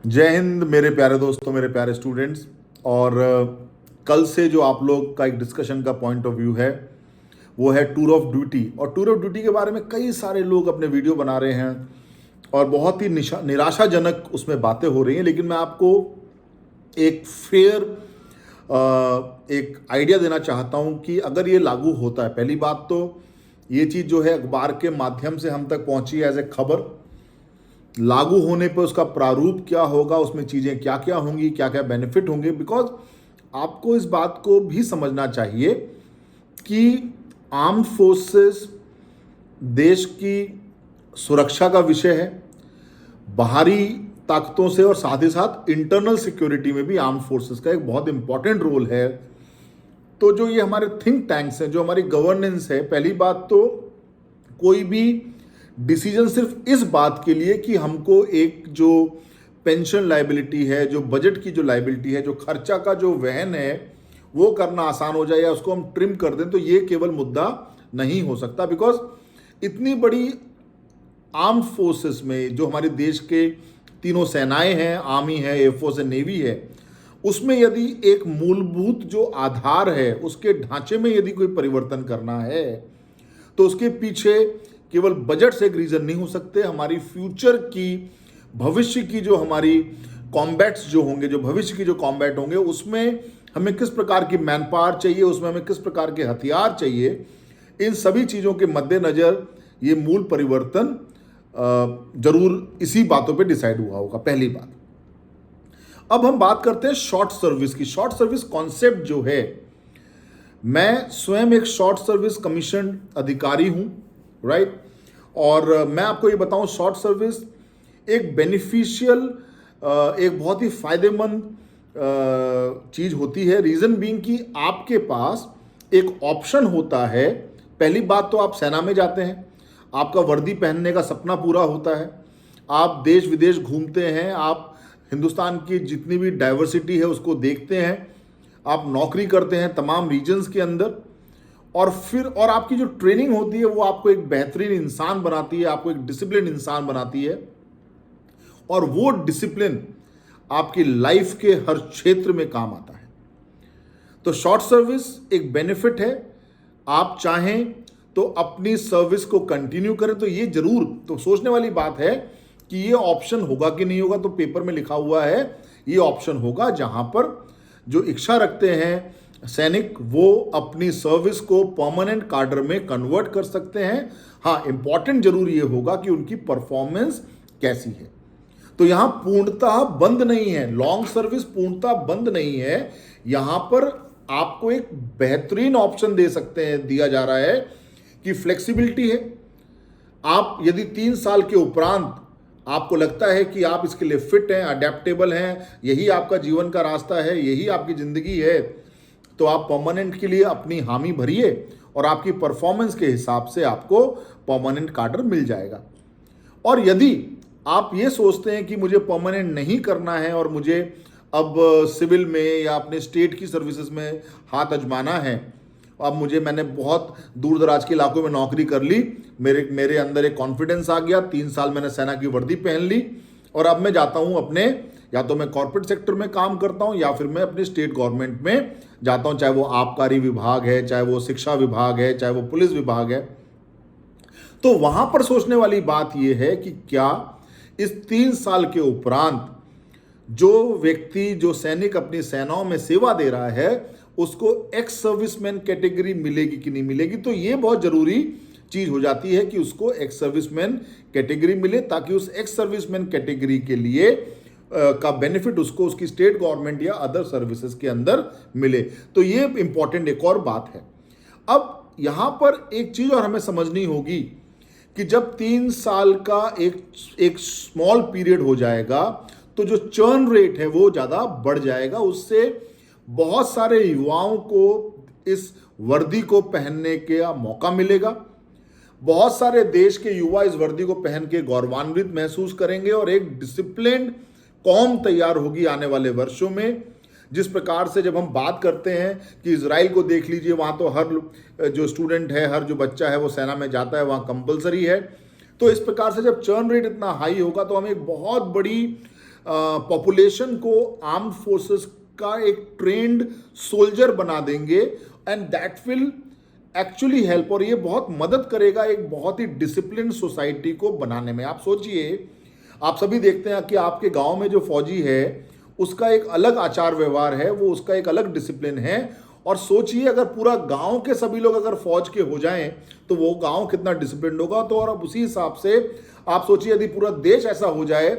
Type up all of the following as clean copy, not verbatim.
जय हिंद मेरे प्यारे दोस्तों, मेरे प्यारे स्टूडेंट्स। और कल से जो आप लोग का एक डिस्कशन का पॉइंट ऑफ व्यू है वो है टूर ऑफ ड्यूटी। और टूर ऑफ ड्यूटी के बारे में कई सारे लोग अपने वीडियो बना रहे हैं और बहुत ही निराशाजनक उसमें बातें हो रही हैं। लेकिन मैं आपको एक फेयर एक आइडिया देना चाहता हूं कि अगर ये लागू होता है, पहली बात तो ये चीज़ जो है अखबार के माध्यम से हम तक पहुंची है एज ए खबर। लागू होने पर उसका प्रारूप क्या होगा, उसमें चीज़ें क्या क्या होंगी, क्या क्या बेनिफिट होंगे, बिकॉज आपको इस बात को भी समझना चाहिए कि आर्म्ड फोर्सेस देश की सुरक्षा का विषय है, बाहरी ताकतों से, और साथ ही साथ इंटरनल सिक्योरिटी में भी आर्म्ड फोर्सेस का एक बहुत इंपॉर्टेंट रोल है। तो जो ये हमारे थिंक टैंक्स हैं, जो हमारी गवर्नेंस है, पहली बात तो कोई भी डिसीजन सिर्फ इस बात के लिए कि हमको एक जो पेंशन लाइबिलिटी है, जो बजट की जो लाइबिलिटी है, जो खर्चा का जो वहन है वो करना आसान हो जाए या उसको हम ट्रिम कर दें, तो ये केवल मुद्दा नहीं हो सकता। बिकॉज इतनी बड़ी आर्म्ड फोर्सेस में जो हमारे देश के तीनों सेनाएं हैं, आर्मी है, एयरफोर्स है, नेवी है, उसमें यदि एक मूलभूत जो आधार है उसके ढांचे में यदि कोई परिवर्तन करना है तो उसके पीछे केवल बजट से एक रीजन नहीं हो सकते। हमारी फ्यूचर की, भविष्य की जो हमारी कॉम्बैट्स जो होंगे, जो भविष्य की जो कॉम्बैट होंगे, उसमें हमें किस प्रकार की मैन पावर चाहिए, उसमें हमें किस प्रकार के हथियार चाहिए, इन सभी चीज़ों के मद्देनज़र ये मूल परिवर्तन जरूर इसी बातों पे डिसाइड हुआ होगा, पहली बात। अब हम बात करते हैं शॉर्ट सर्विस की। शॉर्ट सर्विस कॉन्सेप्ट जो है, मैं स्वयं एक शॉर्ट सर्विस कमीशन अधिकारी हूं, राइट। और मैं आपको ये बताऊं, शॉर्ट सर्विस एक बेनिफिशियल, एक बहुत ही फायदेमंद चीज होती है। रीजन बीइंग कि आपके पास एक ऑप्शन होता है। पहली बात तो आप सेना में जाते हैं, आपका वर्दी पहनने का सपना पूरा होता है, आप देश विदेश घूमते हैं, आप हिंदुस्तान की जितनी भी डाइवर्सिटी है उसको देखते हैं, आप नौकरी करते हैं तमाम रीजन्स के अंदर, और फिर और आपकी जो ट्रेनिंग होती है वो आपको एक बेहतरीन इंसान बनाती है, आपको एक डिसिप्लिन इंसान बनाती है, और वो डिसिप्लिन आपकी लाइफ के हर क्षेत्र में काम आता है। तो शॉर्ट सर्विस एक बेनिफिट है। आप चाहें तो अपनी सर्विस को कंटिन्यू करें, तो ये जरूर तो सोचने वाली बात है कि ये ऑप्शन होगा कि नहीं होगा। तो पेपर में लिखा हुआ है ये ऑप्शन होगा, जहां पर जो इच्छा रखते हैं सैनिक वो अपनी सर्विस को परमानेंट कार्डर में कन्वर्ट कर सकते हैं। हाँ, इंपॉर्टेंट जरूर ये होगा कि उनकी परफॉर्मेंस कैसी है। तो यहां पूर्णतः बंद नहीं है, लॉन्ग सर्विस पूर्णतः बंद नहीं है। यहां पर आपको एक बेहतरीन ऑप्शन दे सकते हैं, दिया जा रहा है कि फ्लेक्सिबिलिटी है। आप यदि 3 साल के उपरांत आपको लगता है कि आप इसके लिए फिट हैं, अडेप्टेबल हैं, यही आपका जीवन का रास्ता है, यही आपकी ज़िंदगी है, तो आप परमानेंट के लिए अपनी हामी भरिए और आपकी परफॉर्मेंस के हिसाब से आपको परमानेंट कार्डर मिल जाएगा। और यदि आप ये सोचते हैं कि मुझे परमानेंट नहीं करना है और मुझे अब सिविल में या अपने स्टेट की सर्विसेज में हाथ आजमाना है, अब मैंने बहुत दूर दराज के इलाकों में नौकरी कर ली, मेरे अंदर एक कॉन्फिडेंस आ गया, 3 साल मैंने सेना की वर्दी पहन ली और अब मैं जाता हूं अपने, या तो मैं कॉर्पोरेट सेक्टर में काम करता हूं या फिर मैं अपने स्टेट गवर्नमेंट में जाता हूं, चाहे वो आबकारी विभाग है, चाहे वो शिक्षा विभाग है, चाहे वो पुलिस विभाग है। तो वहां पर सोचने वाली बात यह है कि क्या इस 3 साल के उपरांत जो व्यक्ति, जो सैनिक अपनी सेनाओं में सेवा दे रहा है, उसको एक्स सर्विसमैन कैटेगरी मिलेगी कि नहीं मिलेगी। तो ये बहुत जरूरी चीज हो जाती है कि उसको एक्स सर्विसमैन कैटेगरी मिले, ताकि उस एक्स सर्विसमैन कैटेगरी के लिए का बेनिफिट उसको उसकी स्टेट गवर्नमेंट या अदर सर्विसेज के अंदर मिले। तो ये इंपॉर्टेंट एक और बात है। अब यहां पर एक चीज और हमें समझनी होगी कि जब 3 साल का एक स्मॉल पीरियड हो जाएगा तो जो चर्न रेट है वो ज्यादा बढ़ जाएगा। उससे बहुत सारे युवाओं को इस वर्दी को पहनने का मौका मिलेगा। बहुत सारे देश के युवा इस वर्दी को पहन के गौरवान्वित महसूस करेंगे और एक डिसिप्लिन्ड कौम तैयार होगी आने वाले वर्षों में। जिस प्रकार से जब हम बात करते हैं कि इजराइल को देख लीजिए, वहां तो हर जो स्टूडेंट है, हर जो बच्चा है वो सेना में जाता है, वहां कंपलसरी है। तो इस प्रकार से जब चर्न रेट इतना हाई होगा तो हम एक बहुत बड़ी पॉपुलेशन को आर्म्ड फोर्सेस का एक ट्रेंड सोल्जर बना देंगे, and that will actually help, और ये बहुत मदद करेगा एक बहुत ही डिसिप्लिन सोसाइटी को बनाने में। आप सोचिए, आप सभी देखते हैं कि आपके गांव में जो फौजी है उसका एक अलग आचार व्यवहार है, वो उसका एक अलग डिसिप्लिन है, और सोचिए अगर पूरा गांव के सभी लोग अगर फौज के हो जाएं तो वो गांव कितना डिसिप्लिन होगा। तो और अब उसी हिसाब से आप सोचिए यदि पूरा देश ऐसा हो जाए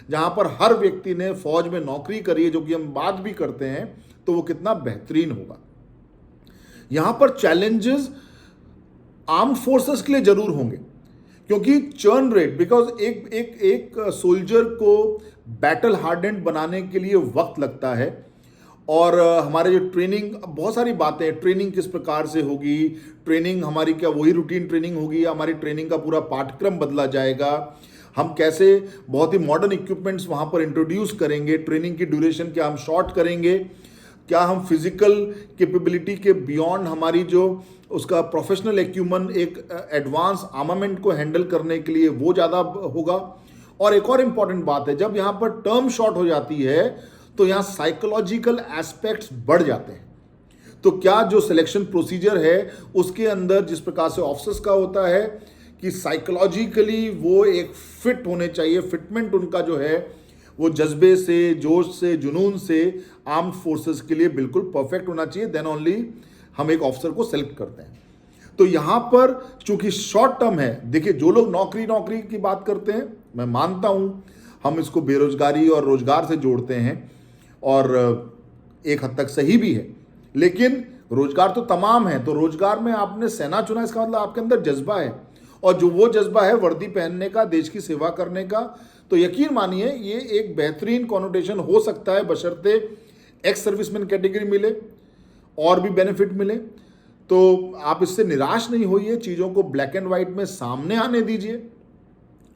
जहां पर हर व्यक्ति ने फौज में नौकरी करी है, जो कि हम बात भी करते हैं, तो वो कितना बेहतरीन होगा। यहां पर चैलेंजेस आर्म्ड फोर्सेस के लिए जरूर होंगे, क्योंकि चर्न रेट, बिकॉज एक सोल्जर को बैटल हार्डेंड बनाने के लिए वक्त लगता है, और हमारे जो ट्रेनिंग, बहुत सारी बातें हैं, ट्रेनिंग किस प्रकार से होगी, ट्रेनिंग हमारी क्या वही रूटीन ट्रेनिंग होगी, हमारी ट्रेनिंग का पूरा पाठ्यक्रम बदला जाएगा, हम कैसे बहुत ही मॉडर्न इक्विपमेंट्स वहाँ पर इंट्रोड्यूस करेंगे, ट्रेनिंग की ड्यूरेशन क्या हम शॉर्ट करेंगे, क्या हम फिजिकल कैपेबिलिटी के बियॉन्ड हमारी जो उसका प्रोफेशनल एक्यूमन एक एडवांस आर्मामेंट को हैंडल करने के लिए वो ज़्यादा होगा। और एक और इम्पॉर्टेंट बात है, जब यहाँ पर टर्म शॉर्ट हो जाती है तो यहाँ साइकोलॉजिकल एस्पेक्ट्स बढ़ जाते हैं। तो क्या जो सिलेक्शन प्रोसीजर है उसके अंदर जिस प्रकार से ऑफिसर्स का होता है कि साइकोलॉजिकली वो एक फिट होने चाहिए, फिटमेंट उनका जो है वो जज्बे से, जोश से, जुनून से आर्म्ड फोर्सेस के लिए बिल्कुल परफेक्ट होना चाहिए, देन ओनली हम एक ऑफिसर को सेलेक्ट करते हैं। तो यहाँ पर चूंकि शॉर्ट टर्म है, देखिए जो लोग नौकरी की बात करते हैं, मैं मानता हूँ हम इसको बेरोजगारी और रोजगार से जोड़ते हैं, और एक हद तक सही भी है, लेकिन रोजगार तो तमाम है। तो रोजगार में आपने सेना चुना, इसका मतलब आपके अंदर जज्बा है, और जो वो जज्बा है वर्दी पहनने का, देश की सेवा करने का, तो यकीन मानिए ये एक बेहतरीन कॉनोटेशन हो सकता है, बशर्ते एक्स सर्विसमैन कैटेगरी मिले और भी बेनिफिट मिले। तो आप इससे निराश नहीं होइए, चीज़ों को ब्लैक एंड वाइट में सामने आने दीजिए,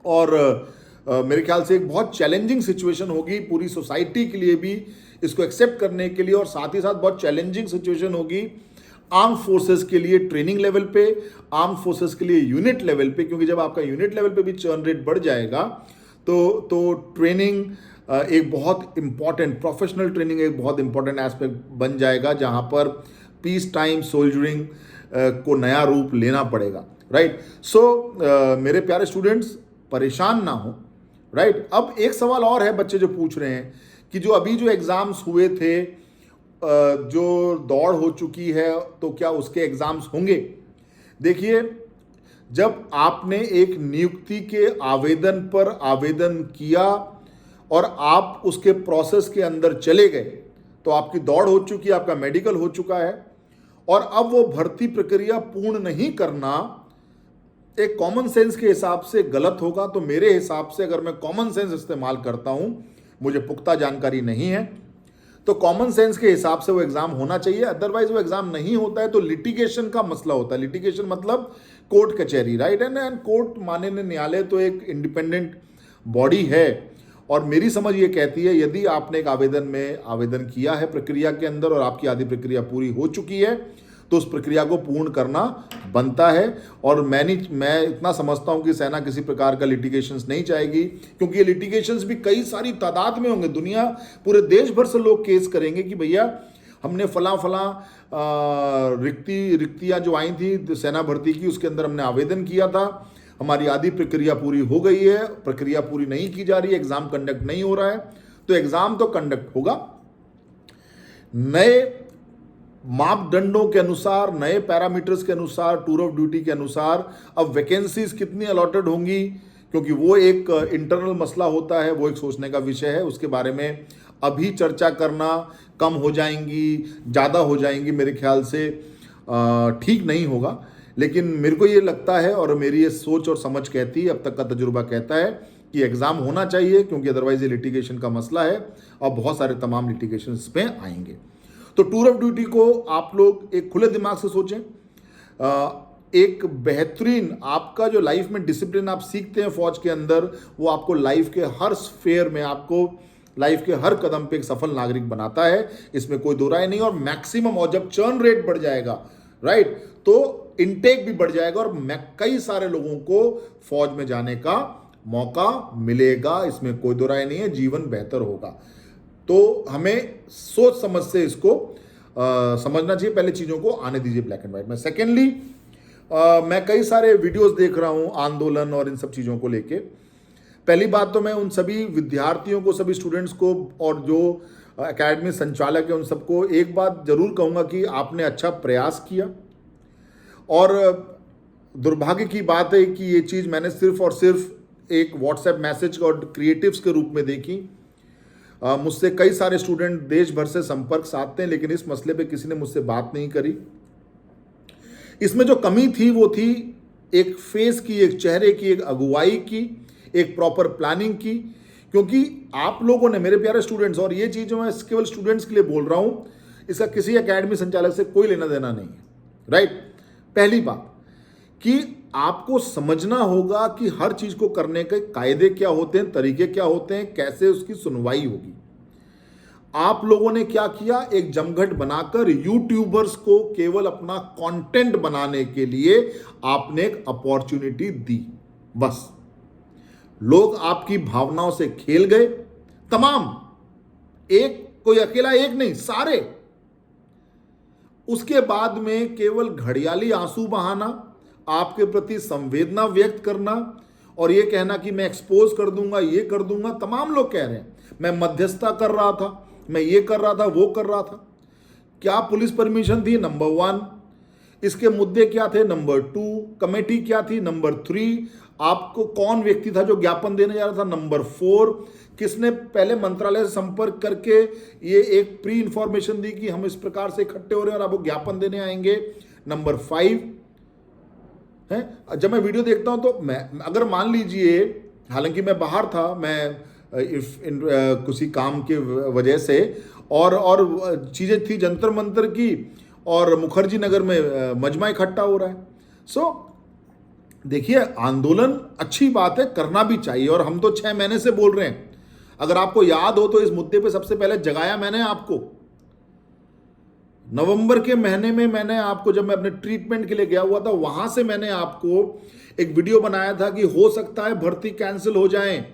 और मेरे ख्याल से एक बहुत चैलेंजिंग सिचुएशन होगी पूरी सोसाइटी के लिए भी इसको एक्सेप्ट करने के लिए, और साथ ही साथ बहुत चैलेंजिंग सिचुएशन होगी आर्म फोर्सेस के लिए ट्रेनिंग लेवल पे, आर्म फोर्सेस के लिए यूनिट लेवल पे, क्योंकि जब आपका यूनिट लेवल पे भी चर्न रेट बढ़ जाएगा तो ट्रेनिंग एक बहुत इंपॉर्टेंट, प्रोफेशनल ट्रेनिंग एक बहुत इंपॉर्टेंट एस्पेक्ट बन जाएगा, जहां पर पीस टाइम सोल्जरिंग को नया रूप लेना पड़ेगा। राइट, सो मेरे प्यारे स्टूडेंट्स परेशान ना हो। राइट, अब एक सवाल और है, बच्चे जो पूछ रहे हैं कि जो अभी जो एग्जाम्स हुए थे, जो दौड़ हो चुकी है, तो क्या उसके एग्जाम्स होंगे? देखिए, जब आपने एक नियुक्ति के आवेदन पर आवेदन किया और आप उसके प्रोसेस के अंदर चले गए, तो आपकी दौड़ हो चुकी है, आपका मेडिकल हो चुका है, और अब वो भर्ती प्रक्रिया पूर्ण नहीं करना एक कॉमन सेंस के हिसाब से गलत होगा। तो मेरे हिसाब से, अगर मैं कॉमन सेंस इस्तेमाल करता हूं, मुझे पुख्ता जानकारी नहीं है, तो कॉमन सेंस के हिसाब से वो एग्जाम होना चाहिए। अदरवाइज वो एग्जाम नहीं होता है तो लिटिगेशन का मसला होता है। लिटिगेशन मतलब कोर्ट कचहरी, राइट, एंड कोर्ट माननीय न्यायालय तो एक इंडिपेंडेंट बॉडी है, और मेरी समझ ये कहती है यदि आपने एक आवेदन में आवेदन किया है प्रक्रिया के अंदर और आपकी आधी प्रक्रिया पूरी हो चुकी है, तो उस प्रक्रिया को पूर्ण करना बनता है। और मैं इतना समझता हूं कि सेना किसी प्रकार का लिटिगेशंस नहीं चाहेगी, क्योंकि ये लिटिगेशंस भी कई सारी तादाद में होंगे। दुनिया, पूरे देश भर से लोग केस करेंगे कि भैया हमने फलां रिक्तियां जो आई थी सेना भर्ती की, उसके अंदर हमने आवेदन किया था, हमारी आधी प्रक्रिया पूरी हो गई है, प्रक्रिया पूरी नहीं की जा रही है, एग्जाम कंडक्ट नहीं हो रहा है। तो एग्जाम तो कंडक्ट होगा, नए मापदंडों के अनुसार, नए पैरामीटर्स के अनुसार, टूर ऑफ ड्यूटी के अनुसार। अब वैकेंसीज कितनी अलॉटेड होंगी, क्योंकि वो एक इंटरनल मसला होता है, वो एक सोचने का विषय है, उसके बारे में अभी चर्चा करना, कम हो जाएंगी, ज़्यादा हो जाएंगी, मेरे ख्याल से ठीक नहीं होगा। लेकिन मेरे को ये लगता है, और मेरी ये सोच और समझ कहती है, अब तक का तजुर्बा कहता है कि एग्ज़ाम होना चाहिए, क्योंकि अदरवाइज ये लिटिगेशन का मसला है और बहुत सारे तमाम लिटिगेशन इस पे आएंगे। तो टूर ऑफ ड्यूटी को आप लोग एक खुले दिमाग से सोचें। एक बेहतरीन आपका जो लाइफ में डिसिप्लिन आप सीखते हैं फौज के अंदर, वो आपको लाइफ के हर स्फेयर में, आपको लाइफ के हर कदम पे एक सफल नागरिक बनाता है, इसमें कोई दो राय नहीं। और मैक्सिमम, और जब चर्न रेट बढ़ जाएगा, राइट, तो इनटेक भी बढ़ जाएगा और कई सारे लोगों को फौज में जाने का मौका मिलेगा, इसमें कोई दो राय नहीं है, जीवन बेहतर होगा। तो हमें सोच समझ से इसको समझना चाहिए, पहले चीज़ों को आने दीजिए ब्लैक एंड व्हाइट में। सेकेंडली, मैं कई सारे वीडियोस देख रहा हूँ आंदोलन और इन सब चीज़ों को लेके। पहली बात तो मैं उन सभी विद्यार्थियों को, सभी स्टूडेंट्स को और जो एकेडमी संचालक है उन सबको एक बात जरूर कहूँगा कि आपने अच्छा प्रयास किया। और दुर्भाग्य की बात है कि ये चीज़ मैंने सिर्फ और सिर्फ एक व्हाट्सएप मैसेज और क्रिएटिव्स के रूप में देखी। मुझसे कई सारे स्टूडेंट देश भर से संपर्क साधते हैं, लेकिन इस मसले पे किसी ने मुझसे बात नहीं करी। इसमें जो कमी थी वो थी एक फेस की, एक चेहरे की, एक अगुवाई की, एक प्रॉपर प्लानिंग की। क्योंकि आप लोगों ने, मेरे प्यारे स्टूडेंट्स, और ये चीज़ मैं केवल स्टूडेंट्स के लिए बोल रहा हूँ, इसका किसी एकेडमी संचालक से कोई लेना देना नहीं है, राइट। पहली बात कि आपको समझना होगा कि हर चीज़ को करने के कायदे क्या होते हैं, तरीके क्या होते हैं, कैसे उसकी सुनवाई होगी। आप लोगों ने क्या किया, एक जमघट बनाकर यूट्यूबर्स को केवल अपना कंटेंट बनाने के लिए आपने एक अपॉर्चुनिटी दी, बस। लोग आपकी भावनाओं से खेल गए, तमाम, एक कोई अकेला एक नहीं, सारे। उसके बाद में केवल घड़ियाली आंसू बहाना, आपके प्रति संवेदना व्यक्त करना और ये कहना कि मैं एक्सपोज कर दूंगा, ये कर दूंगा। तमाम लोग कह रहे हैं मैं मध्यस्थता कर रहा था, मैं ये कर रहा था, वो कर रहा था। क्या पुलिस परमिशन थी? नंबर 1। इसके मुद्दे क्या थे? नंबर 2। कमेटी क्या थी? नंबर 3। आपको कौन व्यक्ति था जो ज्ञापन देने जा रहा था? नंबर 4। किसने पहले मंत्रालय से संपर्क करके ये एक प्री इंफॉर्मेशन दी कि हम इस प्रकार से इकट्ठे हो रहे हैं और आपको ज्ञापन देने आएंगे? नंबर 5 है। जब मैं वीडियो देखता हूं तो मैं, अगर मान लीजिए, हालांकि मैं बाहर था, मैं किसी काम के वजह से, और चीज़ें थी जंतर मंतर की, और मुखर्जी नगर में मजमा इकट्ठा हो रहा है। सो देखिए, आंदोलन अच्छी बात है, करना भी चाहिए, और हम तो 6 महीने से बोल रहे हैं। अगर आपको याद हो तो इस मुद्दे पे सबसे पहले जगाया मैंने आपको नवंबर के महीने में। मैंने आपको, जब मैं अपने ट्रीटमेंट के लिए गया हुआ था, वहां से मैंने आपको एक वीडियो बनाया था कि हो सकता है भर्ती कैंसिल हो जाए,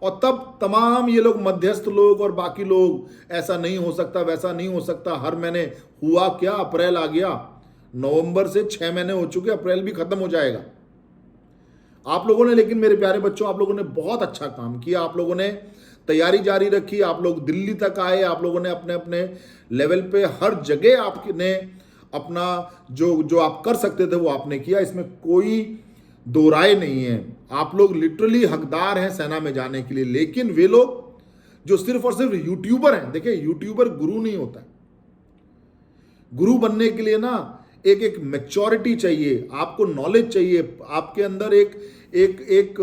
और तब तमाम ये लोग मध्यस्थ लोग और बाकी लोग, ऐसा नहीं हो सकता, वैसा नहीं हो सकता। हर महीने हुआ क्या? अप्रैल आ गया, नवंबर से 6 महीने हो चुके, अप्रैल भी खत्म हो जाएगा। आप लोगों ने, लेकिन मेरे प्यारे बच्चों, आप लोगों ने बहुत अच्छा काम किया। आप लोगों ने तैयारी जारी रखी, आप लोग दिल्ली तक आए, आप लोगों ने अपने अपने लेवल पे हर जगह आपने अपना जो आप कर सकते थे वो आपने किया। इसमें कोई दो राय नहीं है। आप लोग लिटरली हकदार हैं सेना में जाने के लिए। लेकिन वे लोग जो सिर्फ और सिर्फ यूट्यूबर हैं, देखिए, यूट्यूबर गुरु नहीं होता है। गुरु बनने के लिए ना एक मैच्योरिटी चाहिए, आपको नॉलेज चाहिए, आपके अंदर एक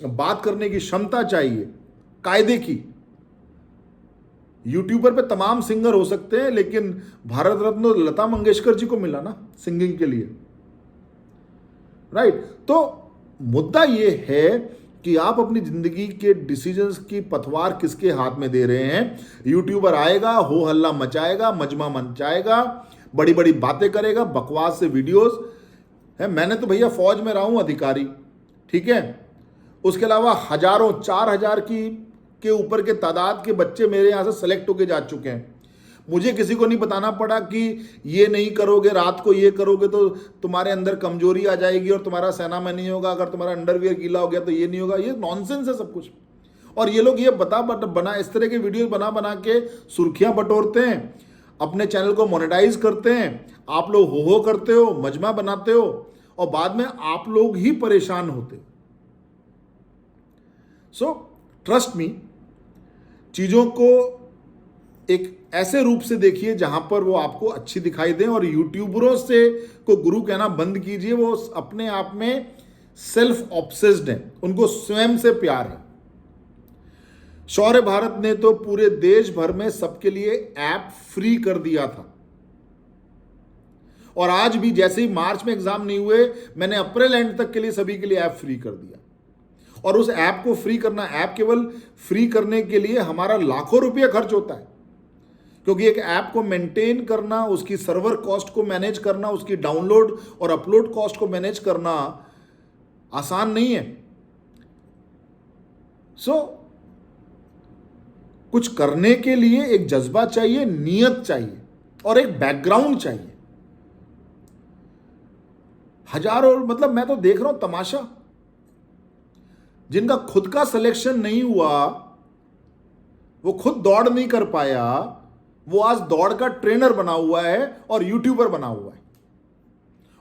बात करने की क्षमता चाहिए, कायदे की। यूट्यूबर पे तमाम सिंगर हो सकते हैं, लेकिन भारत रत्न लता मंगेशकर जी को मिला ना सिंगिंग के लिए, राइट। तो मुद्दा ये है कि आप अपनी जिंदगी के डिसीजंस की पतवार किसके हाथ में दे रहे हैं। यूट्यूबर आएगा, हो हल्ला मचाएगा, मजमा मचाएगा, बड़ी बड़ी बातें करेगा, बकवास से वीडियोस है। मैंने तो भैया फौज में रहा हूं, अधिकारी, ठीक है। उसके अलावा हजारों, 4000 के ऊपर के तादाद के बच्चे मेरे यहां से सेलेक्ट होके जा चुके हैं। मुझे किसी को नहीं बताना पड़ा कि ये नहीं करोगे, रात को ये करोगे तो तुम्हारे अंदर कमजोरी आ जाएगी और तुम्हारा सेना में नहीं होगा, अगर तुम्हारा अंडरवियर गीला हो गया तो ये नहीं होगा। ये नॉनसेंस है सब कुछ। और ये लोग ये बना इस तरह के वीडियो बना के सुर्खियां बटोरते हैं, अपने चैनल को मोनेटाइज करते हैं। आप लोग हो करते हो, मजमा बनाते हो, और बाद में आप लोग ही परेशान होते। सो ट्रस्ट मी, चीजों को एक ऐसे रूप से देखिए जहां पर वो आपको अच्छी दिखाई दें, और यूट्यूबरों से को गुरु कहना बंद कीजिए। वो अपने आप में सेल्फ ऑब्सेस्ड हैं, उनको स्वयं से प्यार है। शौर्य भारत ने तो पूरे देश भर में सबके लिए ऐप फ्री कर दिया था, और आज भी जैसे ही मार्च में एग्जाम नहीं हुए, मैंने अप्रैल एंड तक के लिए सभी के लिए ऐप फ्री कर दिया। और उस ऐप को फ्री करना, ऐप केवल फ्री करने के लिए हमारा लाखों रुपये खर्च होता है, क्योंकि एक ऐप को मेंटेन करना, उसकी सर्वर कॉस्ट को मैनेज करना, उसकी डाउनलोड और अपलोड कॉस्ट को मैनेज करना आसान नहीं है। सो कुछ करने के लिए एक जज्बा चाहिए, नियत चाहिए और एक बैकग्राउंड चाहिए। हजारों, मतलब मैं तो देख रहा हूं तमाशा, जिनका खुद का सिलेक्शन नहीं हुआ, वो खुद दौड़ नहीं कर पाया, वो आज दौड़ का ट्रेनर बना हुआ है और यूट्यूबर बना हुआ है।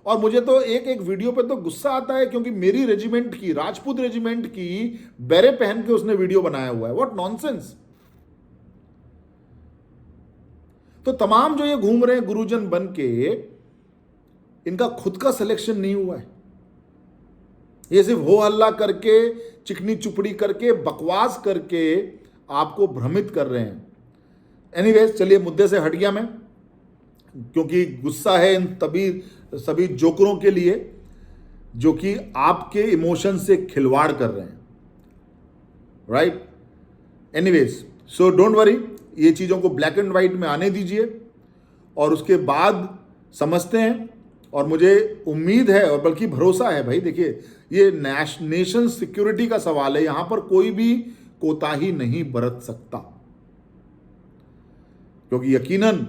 और मुझे तो एक एक वीडियो पे तो गुस्सा आता है, क्योंकि मेरी रेजिमेंट की, राजपूत रेजिमेंट की बेरे पहन के उसने वीडियो बनाया हुआ है। What nonsense. तो तमाम जो ये घूम रहे हैं गुरुजन बन के, इनका खुद का सिलेक्शन नहीं हुआ है। ये सिर्फ हो हल्ला करके, चिकनी चुपड़ी करके, बकवास करके आपको भ्रमित कर रहे हैं। एनीवेज, चलिए मुद्दे से हट गया मैं, क्योंकि गुस्सा है इन सभी जोकरों के लिए जो कि आपके इमोशन से खिलवाड़ कर रहे हैं, right. Anyways, so don't worry, ये चीज़ों को ब्लैक एंड वाइट में आने दीजिए और उसके बाद समझते हैं। और मुझे उम्मीद है और बल्कि भरोसा है भाई, देखिए ये नेशन सिक्योरिटी का सवाल है, यहां पर कोई भी कोताही नहीं बरत सकता, क्योंकि यकीनन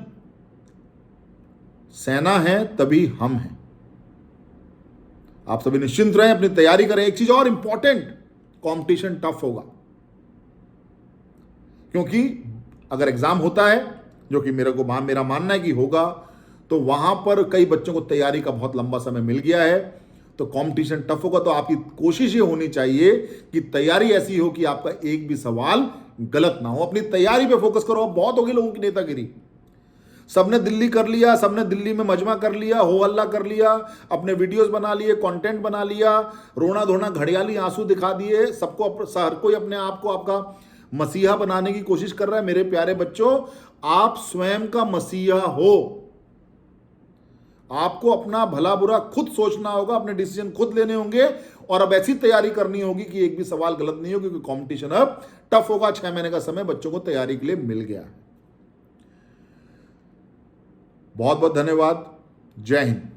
सेना है तभी हम हैं। आप सभी निश्चिंत रहें, अपनी तैयारी करें। एक चीज और इंपॉर्टेंट, कंपटीशन टफ होगा, क्योंकि अगर एग्जाम होता है, जो कि मेरा मानना है कि होगा, तो वहां पर कई बच्चों को तैयारी का बहुत लंबा समय मिल गया है, तो कंपटीशन टफ होगा। तो आपकी कोशिश ये होनी चाहिए कि तैयारी ऐसी हो कि आपका एक भी सवाल गलत ना हो। अपनी तैयारी पे फोकस करो। अब बहुत होगी लोगों की नेतागिरी, सबने दिल्ली कर लिया, सबने दिल्ली में मजमा कर लिया, हो हल्ला कर लिया, अपने वीडियोस बना लिए, कंटेंट बना लिया, रोना धोना घड़ियाली आंसू दिखा दिए, हर कोई अपने आप को आपका मसीहा बनाने की कोशिश कर रहा है। मेरे प्यारे बच्चों, आप स्वयं का मसीहा हो। आपको अपना भला बुरा खुद सोचना होगा, अपने डिसीजन खुद लेने होंगे, और अब ऐसी तैयारी करनी होगी कि एक भी सवाल गलत नहीं हो, क्योंकि कंपटीशन अब टफ होगा। 6 महीने का समय बच्चों को तैयारी के लिए मिल गया है। बहुत बहुत धन्यवाद। जय हिंद।